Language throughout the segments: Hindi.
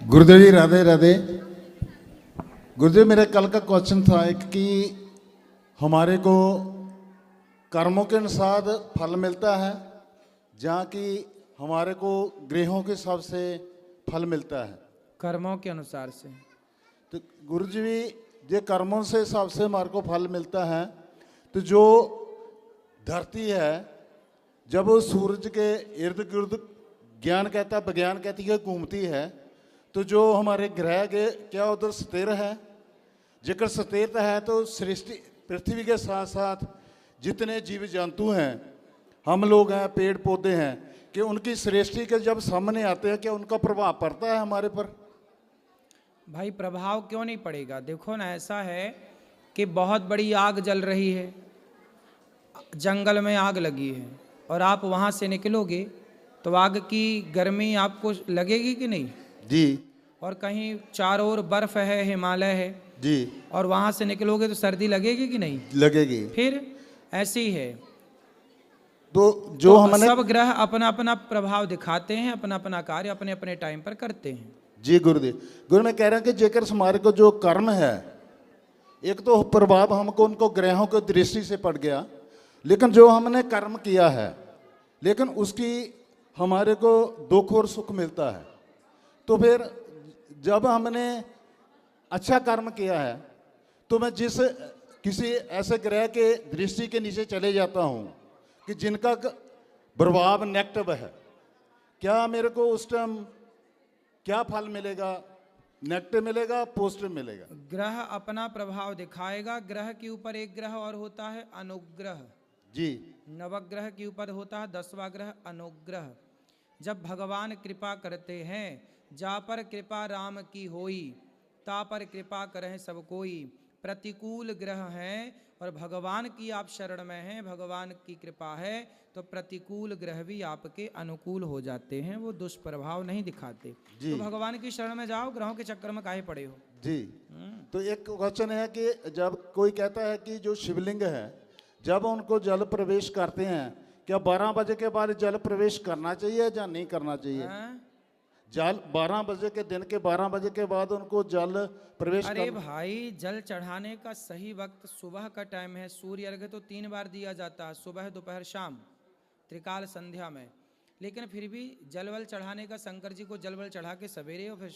गुरुदेव जी राधे राधे। गुरुदेव मेरा कल का क्वेश्चन था एक कि हमारे को कर्मों के अनुसार फल मिलता है जहाँ की हमारे को ग्रहों के हिसाब से फल मिलता है। कर्मों के अनुसार से तो गुरु जी ये कर्मों से हिसाब से हमारे को फल मिलता है। तो जो धरती है जब वो सूरज के इर्द गिर्द ज्ञान कहता विज्ञान कहती है घूमती है, तो जो हमारे ग्रह के क्या उधर स्थिर है, जेकर स्थिर है तो सृष्टि पृथ्वी के साथ साथ जितने जीव जंतु हैं, हम लोग हैं, पेड़ पौधे हैं, कि उनकी सृष्टि के जब सामने आते हैं क्या उनका प्रभाव पड़ता है हमारे पर? भाई प्रभाव क्यों नहीं पड़ेगा। देखो ना, ऐसा है कि बहुत बड़ी आग जल रही है, जंगल में आग लगी है और आप वहाँ से निकलोगे तो आग की गर्मी आपको लगेगी कि नहीं जी। और कहीं चारों ओर बर्फ है, हिमालय है जी। और वहाँ से निकलोगे तो सर्दी लगेगी कि नहीं लगेगी। फिर ऐसी है। तो जो तो हमने सब ग्रह अपना अपना प्रभाव दिखाते हैं, अपना अपना कार्य अपने अपने टाइम पर करते हैं। जी गुरुदेव, गुरु मैं कह रहा हूँ कि जेकर हमारे को जो कर्म है, एक तो प्रभाव हमको उनको ग्रहों की दृष्टि से पड़ गया, लेकिन जो हमने कर्म किया है लेकिन उसकी हमारे को दुख और सुख मिलता है। तो फिर जब हमने अच्छा कर्म किया है तो मैं जिस किसी ऐसे ग्रह के दृष्टि के नीचे चले जाता हूँ कि जिनका प्रभाव नेगेटिव है, क्या मेरे को उस टाइम क्या फल मिलेगा? नेगेटिव मिलेगा, पॉजिटिव मिलेगा? ग्रह अपना प्रभाव दिखाएगा। ग्रह के ऊपर एक ग्रह और होता है अनुग्रह। जी। नवग्रह के ऊपर होता है 10वां ग्रह अनुग्रह। जब भगवान कृपा करते हैं, जा पर कृपा राम की होई, ता पर कृपा करें सब कोई। प्रतिकूल ग्रह हैं और भगवान की आप शरण में हैं, भगवान की कृपा है तो प्रतिकूल ग्रह भी आपके अनुकूल हो जाते हैं, वो दुष्प्रभाव नहीं दिखाते। तो भगवान की शरण में जाओ, ग्रहों के चक्कर में काहे पड़े हो। जी। तो एक क्वेश्चन है कि जब कोई कहता है कि जो शिवलिंग है जब उनको जल प्रवेश करते हैं, क्या 12 बजे के बाद जल प्रवेश करना चाहिए या नहीं करना चाहिए? जल 12 बजे के दिन के 12 बजे के बाद उनको जल प्रवेश अरे भाई, जल चढ़ाने का सही वक्त सुबह का टाइम है। सूर्य अर्घ्य तो 3 बार दिया जाता है, सुबह दोपहर शाम, त्रिकाल संध्या में। लेकिन फिर भी जलवल चढ़ाने का, शंकर जी को जलवल चढ़ा के सवेरे, और फिर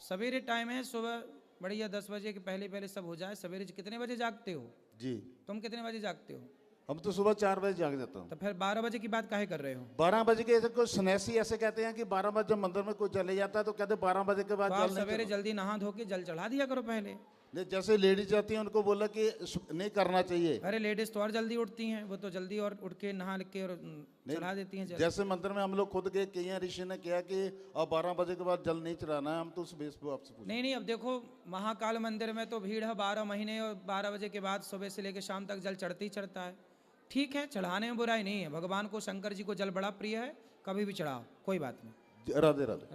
सवेरे टाइम है, सुबह बढ़िया 10 बजे के पहले पहले सब हो जाए। सवेरे कितने बजे जागते हो जी? तुम कितने बजे जागते हो? हम तो सुबह 4 बजे जाग जाता हूँ। तो फिर 12 बजे की बात काहे कर रहे हो? 12 बजे के ऐसे कोई सन्यासी ऐसे कहते हैं कि 12 बजे जब मंदिर में कोई चले जाता है तो कहते हैं 12 बजे के बाद जल नहीं सवेरे जल्दी नहा धो के जल चढ़ा दिया करो पहले। जैसे लेडीज जाती हैं उनको बोला कि नहीं करना चाहिए। अरे लेडीज तो और जल्दी उठती हैं, वो तो जल्दी और उठ के नहा के और चढ़ा देती हैं जल। जैसे मंदिर में हम लोग खुद गए, कई ऋषि ने किया कि अब 12 बजे के बाद जल नहीं चढ़ाना है, हम तो उस बेस पे आपसे पूछे। नहीं, अब देखो महाकाल मंदिर में तो भीड़ है 12 महीने, और 12 बजे के बाद सुबह से लेकर शाम तक जल चढ़ते ही चढ़ता है। ठीक है, चढ़ाने में बुराई नहीं है। भगवान को, शंकर जी को जल बड़ा प्रिय है, कभी भी चढ़ाओ, कोई बात नहीं। राधे राधे।